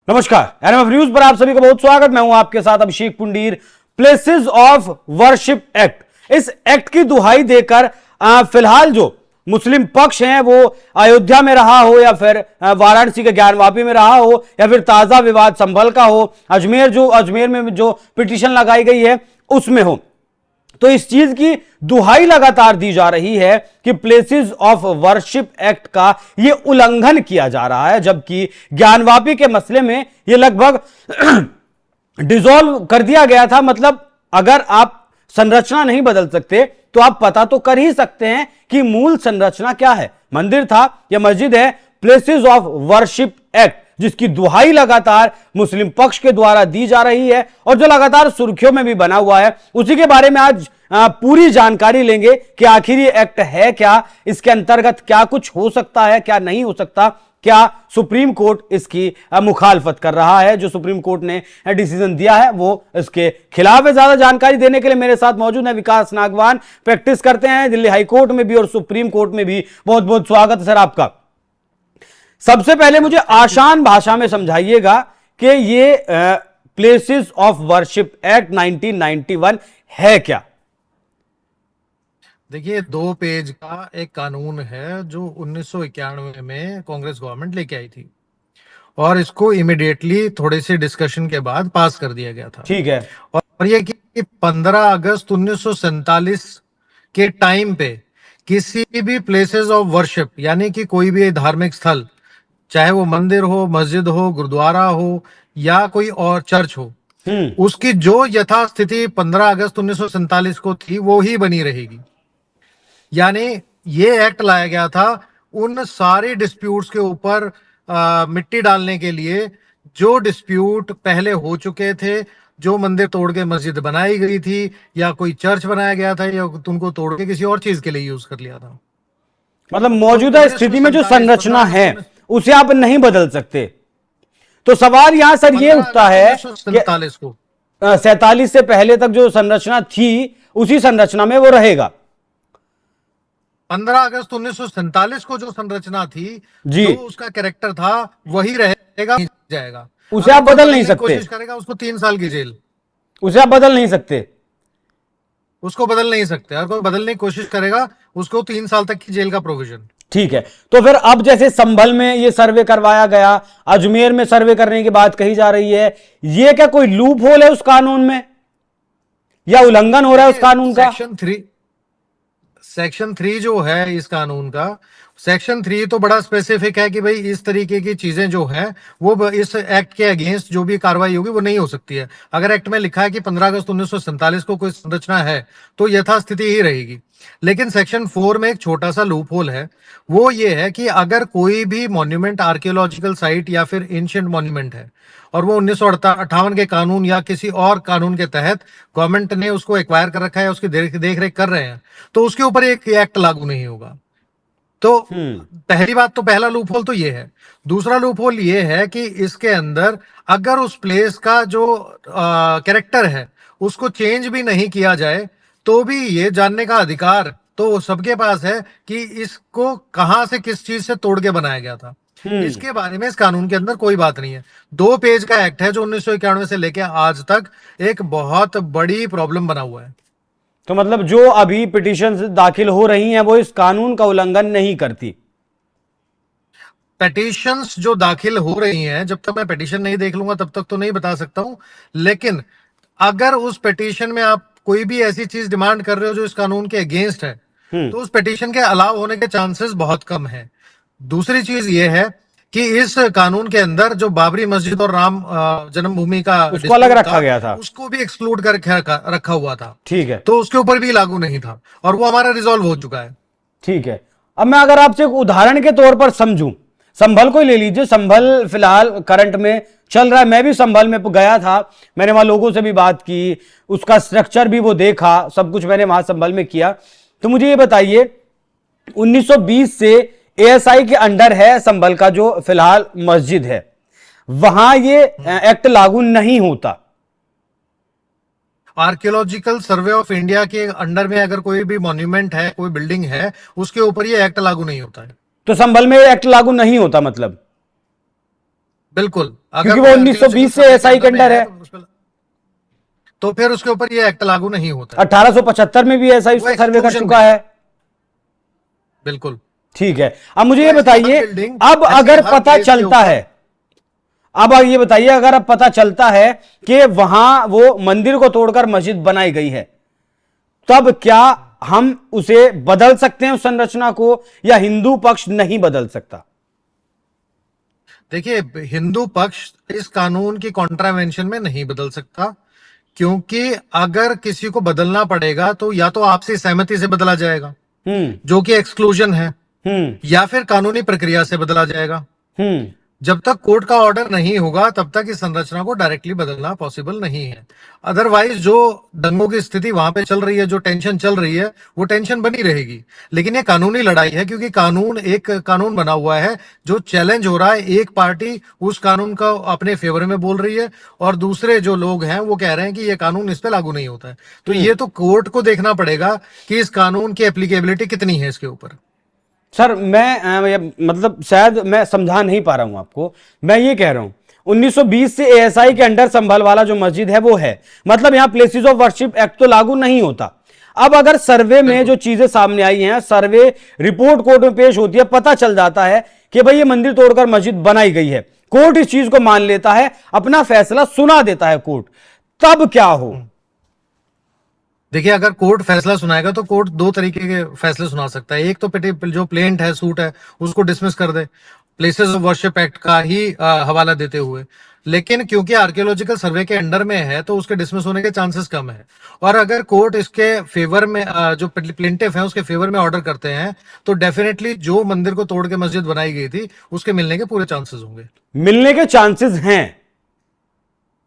नमस्कार, NMF news पर आप सभी का बहुत स्वागत। मैं हूं आपके साथ Abhishek Pundir. Places of worship act, इस एक्ट की दुहाई देकर फिलहाल जो मुस्लिम पक्ष हैं वो अयोध्या में रहा हो या फिर वाराणसी के ज्ञानवापी में रहा हो या फिर ताजा विवाद संभल का हो, अजमेर में जो पिटीशन लगाई गई है उसमें हो, तो इस चीज की दुहाई लगातार दी जा रही है कि प्लेसेस ऑफ वर्शिप एक्ट का यह उल्लंघन किया जा रहा है, जबकि ज्ञानवापी के मसले में यह लगभग डिसॉल्व कर दिया गया था। मतलब अगर आप संरचना नहीं बदल सकते तो आप पता तो कर ही सकते हैं कि मूल संरचना क्या है, मंदिर था या मस्जिद है। प्लेसेस ऑफ वर्शिप एक्ट जिसकी दुहाई लगातार मुस्लिम पक्ष के द्वारा दी जा रही है और जो लगातार सुर्खियों में भी बना हुआ है, उसी के बारे में आज पूरी जानकारी लेंगे कि आखिर ये एक्ट है क्या, इसके अंतर्गत क्या कुछ हो सकता है, क्या नहीं हो सकता, क्या सुप्रीम कोर्ट इसकी मुखालफत कर रहा है, जो सुप्रीम कोर्ट ने डिसीजन दिया है वो इसके खिलाफ है। ज्यादा जानकारी देने के लिए मेरे साथ मौजूद है विकास नागवान, प्रैक्टिस करते हैं दिल्ली हाई कोर्ट में भी और सुप्रीम कोर्ट में भी। बहुत बहुत स्वागत है सर आपका। सबसे पहले मुझे आसान भाषा में समझाइएगा कि ये प्लेसेस ऑफ वर्शिप एक्ट 1991 है क्या। देखिए, 2 पेज का एक कानून है जो 1991 में कांग्रेस गवर्नमेंट लेके आई थी और इसको इमिडिएटली थोड़े से डिस्कशन के बाद पास कर दिया गया था। ठीक है। और ये कि 15 अगस्त 1947 के टाइम पे किसी भी प्लेसेस ऑफ वर्शिप यानी कि कोई भी धार्मिक स्थल, चाहे वो मंदिर हो, मस्जिद हो, गुरुद्वारा हो या कोई और चर्च हो, उसकी जो यथास्थिति 15 अगस्त 1947 को थी वो ही बनी रहेगी। यानी ये एक्ट लाया गया था उन सारे डिस्प्यूट्स के ऊपर मिट्टी डालने के लिए जो डिस्प्यूट पहले हो चुके थे, जो मंदिर तोड़ के मस्जिद बनाई गई थी या कोई चर्च बनाया गया था या उनको तोड़ के किसी और चीज के लिए यूज कर लिया था। मतलब मौजूदा स्थिति में जो संरचना है उसे आप नहीं बदल सकते। तो सवाल यहां सर ये उठता है कि 47 से पहले तक जो संरचना थी उसी संरचना में वो रहेगा। 15 अगस्त 1947 को जो संरचना थी जी, जो उसका कैरेक्टर था वही रहेगा, जाएगा। उसे आप बदल नहीं सकते। कोशिश करेगा उसको 3 साल की जेल। उसे आप बदल नहीं सकते। उसको बदल नहीं सकते। अगर कोई बदलने की कोशिश करेगा उसको 3 साल तक की जेल का प्रोविजन। ठीक है। तो फिर अब जैसे संभल में ये सर्वे करवाया गया, अजमेर में सर्वे करने की बात कही जा रही है, ये क्या कोई लूप होल है उस कानून में या उल्लंघन हो रहा है उस कानून का? सेक्शन 3 जो है इस कानून का, सेक्शन 3 तो बड़ा स्पेसिफिक है कि भाई इस तरीके की चीजें जो है वो इस एक्ट के अगेंस्ट जो भी कार्रवाई होगी वो नहीं हो सकती है। अगर एक्ट में लिखा है कि 15 अगस्त 1947 को कोई संरचना है तो यथास्थिति ही रहेगी। लेकिन सेक्शन 4 में एक छोटा सा लूप होल है, वो ये है कि अगर कोई भी मॉन्यूमेंट आर्कियोलॉजिकल साइट या फिर एंशिएंट मॉन्यूमेंट है और वो 1958 के कानून या किसी और कानून के तहत गवर्नमेंट ने उसको एक्वायर कर रखा है, उसकी देख रेख कर रहे हैं, तो उसके ऊपर एक एक्ट लागू नहीं होगा। तो पहली बात तो पहला लूप होल तो ये है। दूसरा लूप होल ये है कि इसके अंदर अगर उस प्लेस का जो कैरेक्टर है उसको चेंज भी नहीं किया जाए तो भी ये जानने का अधिकार तो सबके पास है कि इसको कहां से किस चीज से तोड़ के बनाया गया था। इसके बारे में इस कानून के अंदर कोई बात नहीं है। 2 पेज का एक्ट है जो 1991 से लेकर आज तक एक बहुत बड़ी प्रॉब्लम बना हुआ है। तो मतलब जो अभी पिटीशन दाखिल हो रही हैं वो इस कानून का उल्लंघन नहीं करती। पिटीशंस जो दाखिल हो रही हैं, जब तक मैं पिटीशन नहीं देख लूंगा तब तक तो नहीं बता सकता हूं, लेकिन अगर उस पिटीशन में आप कोई भी ऐसी चीज डिमांड कर रहे हो जो इस कानून के अगेंस्ट है तो उस पिटीशन के अलाव होने के चांसेस बहुत कम है। दूसरी चीज ये है कि इस कानून के अंदर जो बाबरी मस्जिद और राम जन्मभूमि का उसको अलग रखा गया था, उसको भी एक्सक्लूड कर रखा हुआ था। ठीक है। तो उसके ऊपर भी लागू नहीं था और वो हमारा रिजॉल्व हो चुका है। ठीक है। अब मैं अगर आपसे एक उदाहरण के तौर पर समझूं, संभल को ही ले लीजिए। संभल फिलहाल करंट में चल रहा है। मैं भी संभल में गया था, मैंने वहां लोगों से भी बात की, उसका स्ट्रक्चर भी वो देखा, सब कुछ मैंने वहां संभल में किया। तो मुझे ये बताइए 1920 से एएसआई के अंडर है संभल का जो फिलहाल मस्जिद है, वहां ये एक्ट लागू नहीं होता। आर्कियोलॉजिकल सर्वे ऑफ इंडिया के अंडर में अगर कोई भी मॉन्यूमेंट है, कोई बिल्डिंग है, उसके ऊपर ये एक्ट लागू नहीं होता है। तो संभल में एक्ट लागू नहीं होता मतलब? बिल्कुल, क्योंकि वो 1920 से एएसआई के अंडर है। तो फिर उसके ऊपर ये एक्ट लागू नहीं होता। 1875 में भी एएसआई उसका सर्वे कर चुका है। बिल्कुल ठीक है, अब मुझे तो ये ऐसी बताइए, हर बिल्डिंग, अब ऐसी अगर हर पता प्लेस के चलता ऊपर- है, अब ये बताइए, अगर अब पता चलता है कि वहां वो मंदिर को तोड़कर मस्जिद बनाई गई है, तब क्या हम उसे बदल सकते हैं उस संरचना को, या हिंदू पक्ष नहीं बदल सकता? देखिए, हिंदू पक्ष इस कानून की कॉन्ट्रावेंशन में नहीं बदल सकता, क्योंकि अगर किसी को बदलना पड़ेगा तो या तो आपसी सहमति से बदला जाएगा, जो कि एक्सक्लूजन है, हम्म या फिर कानूनी प्रक्रिया से बदला जाएगा। हम्म जब तक कोर्ट का ऑर्डर नहीं होगा तब तक इस संरचना को डायरेक्टली बदलना पॉसिबल नहीं है। अदरवाइज जो दंगों की स्थिति वहां पे चल रही है, जो टेंशन चल रही है, वो टेंशन बनी रहेगी। लेकिन ये कानूनी लड़ाई है, क्योंकि कानून एक कानून बना हुआ है जो चैलेंज हो रहा है। एक पार्टी उस कानून का अपने फेवर में बोल रही है, और दूसरे जो लोग हैं वो कह रहे हैं कि ये कानून इस पे लागू नहीं होता है। तो ये तो कोर्ट को देखना पड़ेगा कि इस कानून की एप्लीकेबिलिटी कितनी है इसके ऊपर। सर मैं मतलब शायद मैं समझा नहीं पा रहा हूं आपको। मैं ये कह रहा हूं 1920 से एएसआई के अंडर संभल वाला जो मस्जिद है वो है, मतलब यहां प्लेसेस ऑफ वर्शिप एक्ट तो लागू नहीं होता। अब अगर सर्वे में जो चीजें सामने आई हैं, सर्वे रिपोर्ट कोर्ट में पेश होती है, पता चल जाता है कि भाई ये मंदिर तोड़कर मस्जिद बनाई गई है, कोर्ट इस चीज को मान लेता है, अपना फैसला सुना देता है कोर्ट, तब क्या हो? देखिए, अगर कोर्ट फैसला सुनाएगा तो कोर्ट दो तरीके के फैसले सुना सकता है। एक तो जो प्लेंट है, सूट है, उसको डिसमिस कर दे, प्लेसेस ऑफ वर्शिप एक्ट का ही हवाला देते हुए। लेकिन क्योंकि आर्कियोलॉजिकल सर्वे के अंडर में है तो उसके डिसमिस होने के चांसेस कम है। और अगर कोर्ट इसके फेवर में जो प्लेंटिफ है उसके फेवर में ऑर्डर करते हैं, तो डेफिनेटली जो मंदिर को तोड़ के मस्जिद बनाई गई थी उसके मिलने के पूरे चांसेस होंगे। मिलने के चांसेस हैं?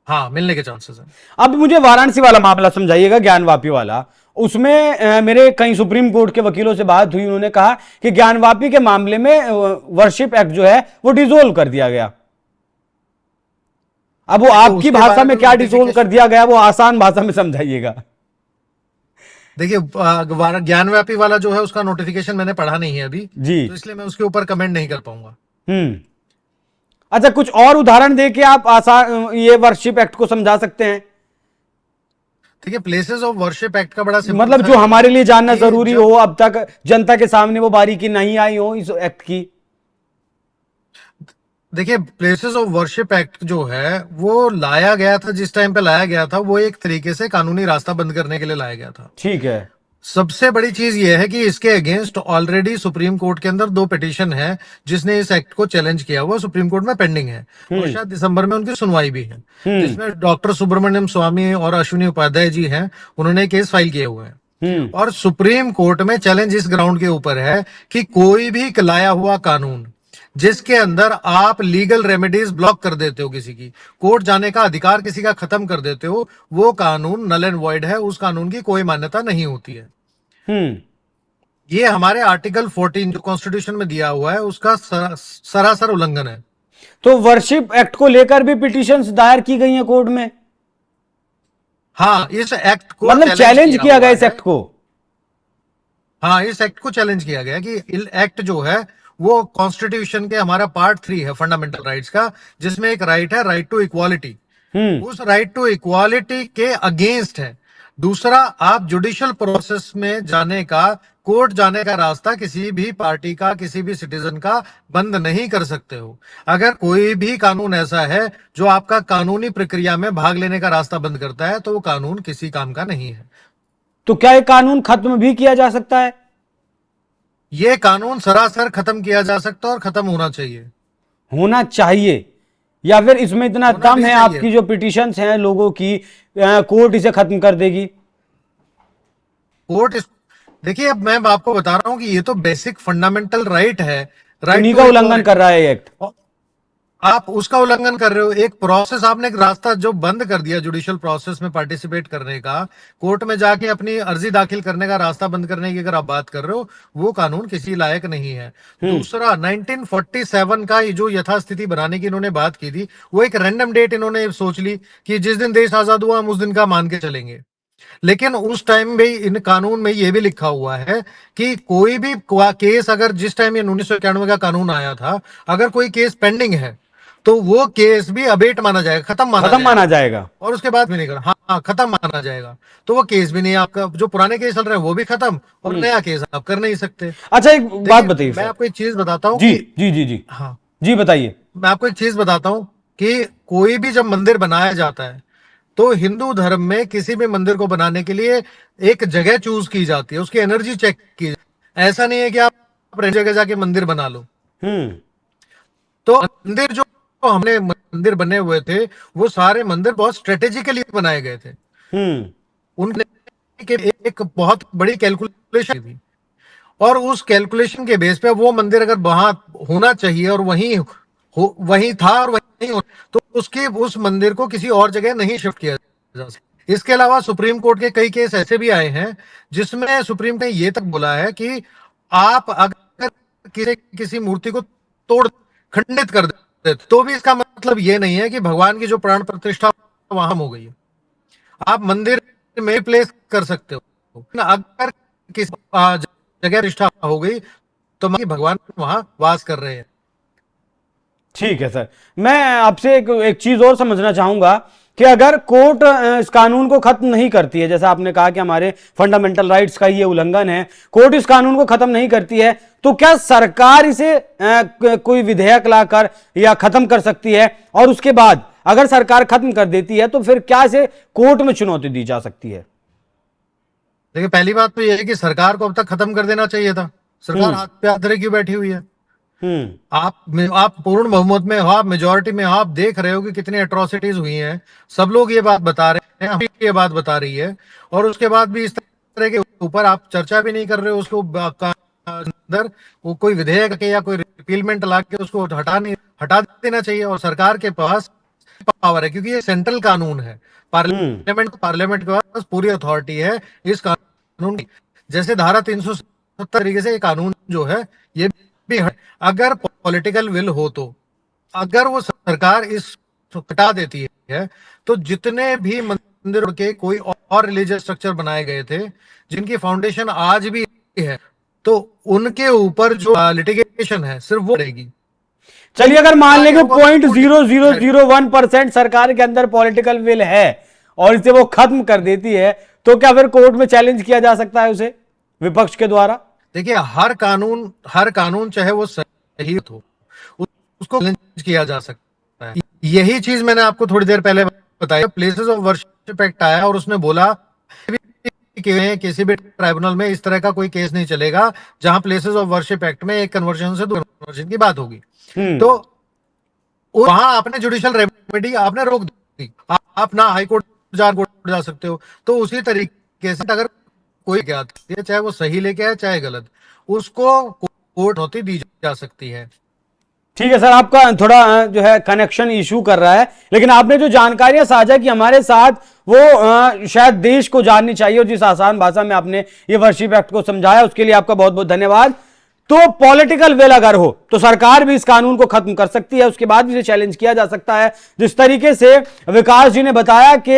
हाँ, मिलने के चांसेस हैं। अब मुझे वाराणसी वाला मामला समझाइएगा, ज्ञानवापी वाला। उसमें मेरे कई सुप्रीम कोर्ट के वकीलों से बात हुई, उन्होंने कहा कि ज्ञानवापी के मामले में वर्शिप एक्ट जो है वो डिसोल्व कर दिया गया। अब वो तो आपकी उसके भाषा बारे में में क्या डिसोल्व कर दिया गया, वो आसान भाषा में समझाइएगा। देखिए, ज्ञानव्यापी वाला जो है उसका नोटिफिकेशन मैंने पढ़ा नहीं है अभी जी। तो इसलिए मैं उसके ऊपर कमेंट नहीं कर पाऊंगा। अच्छा, कुछ और उदाहरण देके आप आसान ये वर्शिप एक्ट को समझा सकते हैं? देखिए, प्लेसेस ऑफ वर्शिप एक्ट का बड़ा सिंपल मतलब सा जो है हमारे लिए जानना कि जरूरी हो, अब तक जनता के सामने वो बारीकी नहीं आई हो इस एक्ट की। देखिए, प्लेसेस ऑफ वर्शिप एक्ट जो है वो लाया गया था, जिस टाइम पे लाया गया था वो एक तरीके से कानूनी रास्ता बंद करने के लिए लाया गया था। ठीक है। सबसे बड़ी चीज ये है कि इसके अगेंस्ट ऑलरेडी सुप्रीम कोर्ट के अंदर दो पिटीशन है जिसने इस एक्ट को चैलेंज किया हुआ, सुप्रीम कोर्ट में पेंडिंग है, और शायद दिसंबर में उनकी सुनवाई भी है, जिसमें डॉक्टर सुब्रमण्यम स्वामी और अश्विनी उपाध्याय जी हैं, उन्होंने केस फाइल किए हुए हैं। और सुप्रीम कोर्ट में चैलेंज इस ग्राउंड के ऊपर है कि कोई भी लाया हुआ कानून जिसके अंदर आप लीगल रेमेडीज ब्लॉक कर देते हो, किसी की कोर्ट जाने का अधिकार किसी का खत्म कर देते हो, वो कानून नल एंड वॉइड है, उस कानून की कोई मान्यता नहीं होती है। ये हमारे आर्टिकल 14 जो कॉन्स्टिट्यूशन में दिया हुआ है उसका सरासर उल्लंघन है। तो वर्शिप एक्ट को लेकर भी पिटीशंस दायर की गई हैं कोर्ट में? हाँ, इस एक्ट को मतलब चैलेंज किया गया इस एक्ट को? हाँ, इस एक्ट को चैलेंज किया गया कि एक्ट जो है वो कॉन्स्टिट्यूशन के हमारा पार्ट 3 है फंडामेंटल राइट्स का, जिसमें एक राइट है, राइट टू इक्वालिटी। उस राइट टू इक्वालिटी के अगेंस्ट है। दूसरा, आप जुडिशियल प्रोसेस में जाने का, कोर्ट जाने का रास्ता किसी भी पार्टी का, किसी भी सिटीजन का बंद नहीं कर सकते हो। अगर कोई भी कानून ऐसा है जो आपका कानूनी प्रक्रिया में भाग लेने का रास्ता बंद करता है तो वो कानून किसी काम का नहीं है। तो क्या ये कानून खत्म भी किया जा सकता है? ये कानून सरासर खत्म किया जा सकता है और खत्म होना चाहिए। होना चाहिए, या फिर इसमें इतना दम है आपकी जो पिटीशंस हैं लोगों की, कोर्ट इसे खत्म कर देगी? कोर्ट देखिए, अब मैं आपको बता रहा हूं कि ये तो बेसिक फंडामेंटल राइट है, उन्हीं का उल्लंघन कर रहा है एक्ट। आप उसका उल्लंघन कर रहे हो। एक प्रोसेस, आपने एक रास्ता जो बंद कर दिया जुडिशियल प्रोसेस में पार्टिसिपेट करने का, कोर्ट में जाके अपनी अर्जी दाखिल करने का रास्ता बंद करने की अगर आप बात कर रहे हो, वो कानून किसी लायक नहीं है। दूसरा, 1947 का जो यथास्थिति बनाने की इन्होंने बात की थी, वो एक रैंडम डेट इन्होंने सोच ली कि जिस दिन देश आजाद हुआ हम उस दिन का मान के चलेंगे। लेकिन उस टाइम में इन कानून में यह भी लिखा हुआ है कि कोई भी केस, अगर जिस टाइम ये 1991 का कानून आया था, अगर कोई केस पेंडिंग है तो वो केस भी अबेट माना जाएगा, खत्म माना जाएगा। और उसके बाद भी नहीं करना। हाँ, खत्म माना जाएगा। तो वो केस भी नहीं, आपका जो पुराने केस चल रहे हैं वो भी खत्म, और नया केस आप कर नहीं सकते। अच्छा, एक बात बताइए मैं सर। आपको एक चीज बताता हूँ जी कि जी जी जी हाँ, जी बताइए। मैं आपको एक चीज बताता हूँ कि कोई भी जब मंदिर बनाया जाता है तो हिंदू धर्म में किसी भी मंदिर को बनाने के लिए एक जगह चूज की जाती है, उसकी एनर्जी चेक की जाती है। ऐसा नहीं है कि आप जगह जाके मंदिर बना लो। तो मंदिर जो हमने मंदिर बने हुए थे, वो सारे मंदिर बहुत स्ट्रेटेजिकली बनाए गए थे। उनके एक बहुत बड़ी कैलकुलेशन थी, और उस कैलकुलेशन के बेस पे वो मंदिर अगर वहां होना चाहिए और वहीं था और वहीं हो, तो उसके उस मंदिर को किसी और जगह नहीं शिफ्ट किया जा सकता। इसके अलावा सुप्रीम कोर्ट के कई केस ऐसे भी आए हैं जिसमें सुप्रीम कोर्ट ने ये तक बोला है कि आप अगर किसी मूर्ति को तोड़ खंडित कर देते तो भी इसका मतलब ये नहीं है कि भगवान की जो प्राण प्रतिष्ठा वहां हो गई है। आप मंदिर में प्लेस कर सकते हो, अगर किसी जगह प्रतिष्ठा हो गई तो भगवान वहां वास कर रहे हैं। ठीक है सर, मैं आपसे एक चीज और समझना चाहूंगा कि अगर कोर्ट इस कानून को खत्म नहीं करती है, जैसा आपने कहा कि हमारे फंडामेंटल राइट्स का ये उल्लंघन है, कोर्ट इस कानून को खत्म नहीं करती है, तो क्या सरकार इसे कोई विधेयक लाकर या खत्म कर सकती है? और उसके बाद अगर सरकार खत्म कर देती है तो फिर क्या इसे कोर्ट में चुनौती दी जा सकती है? देखिए, पहली बात तो यह है कि सरकार को अब तक खत्म कर देना चाहिए था। सरकार हाथ पे हाथ धरे क्यों बैठी हुई है? आप पूर्ण बहुमत में हो, आप मेजोरिटी में हो, आप देख रहे हो कि कितनी एट्रोसिटीज हुई हैं। सब लोग ये बात बता रहे हैं, हम ये बात बता रही है, और उसके बाद भी इस तरह के ऊपर आप चर्चा भी नहीं कर रहे हो। उसको अंदर वो कोई विधेयक या कोई रिपीलमेंट ला के उसको हटा देना चाहिए। और सरकार के पास पावर है, क्योंकि ये सेंट्रल कानून है। पार्लियामेंट के पास पूरी अथॉरिटी है इस कानून की। जैसे धारा 370 तरीके से ये कानून जो है ये भी है। अगर पॉलिटिकल विल हो तो अगर वो सरकार इस हटा देती है तो जितने भी मंदिर के कोई और रिलीजियस स्ट्रक्चर बनाए गए थे जिनकी फाउंडेशन आज भी है, तो उनके ऊपर जो लिटिगेशन है सिर्फ वो रहेगी। चलिए, अगर मान लेंगे 0.0001% सरकार के अंदर पॉलिटिकल विल है और इसे वो खत्म कर देती है, तो क्या फिर कोर्ट में चैलेंज किया जा सकता है उसे विपक्ष के द्वारा? देखिए, हर कानून चाहे वो सही हो, उसको चैलेंज किया जा सकता है। यही चीज मैंने आपको थोड़ी देर पहले बताया। प्लेसेस ऑफ वर्शिप एक्ट आया और उसने बोला किसी भी ट्राइब्यूनल में इस तरह का कोई केस नहीं चलेगा जहां प्लेसेस ऑफ वर्शिप एक्ट में एक कन्वर्जन से दूसरे कन्वर्जन की बात होगी। तो वहां आपने जुडिशियल रेमेडी आपने रोक दी, आप ना हाई कोर्ट जा सकते हो। तो उसी तरीके से अगर कोई क्या है, चाहे वो सही लेके आए चाहे गलत, उसको कोर्ट नोटिस दी जा सकती है। ठीक है सर, आपका थोड़ा जो है कनेक्शन इशू कर रहा है, लेकिन आपने जो जानकारियां साझा की हमारे साथ वो शायद देश को जाननी चाहिए, और जिस आसान भाषा में आपने ये वर्शिप एक्ट को समझाया उसके लिए आपका बहुत बहुत धन्यवाद। तो पॉलिटिकल विल अगर हो तो सरकार भी इस कानून को खत्म कर सकती है, उसके बाद भी इसे चैलेंज किया जा सकता है। जिस तरीके से विकास जी ने बताया कि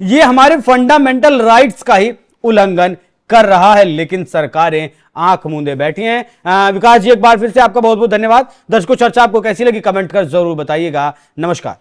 ये हमारे फंडामेंटल राइट्स का ही उल्लंघन कर रहा है, लेकिन सरकारें आंख मूंदे बैठी हैं। विकास जी, एक बार फिर से आपका बहुत बहुत धन्यवाद। दर्शकों, चर्चा आपको कैसी लगी कमेंट कर जरूर बताइएगा। नमस्कार।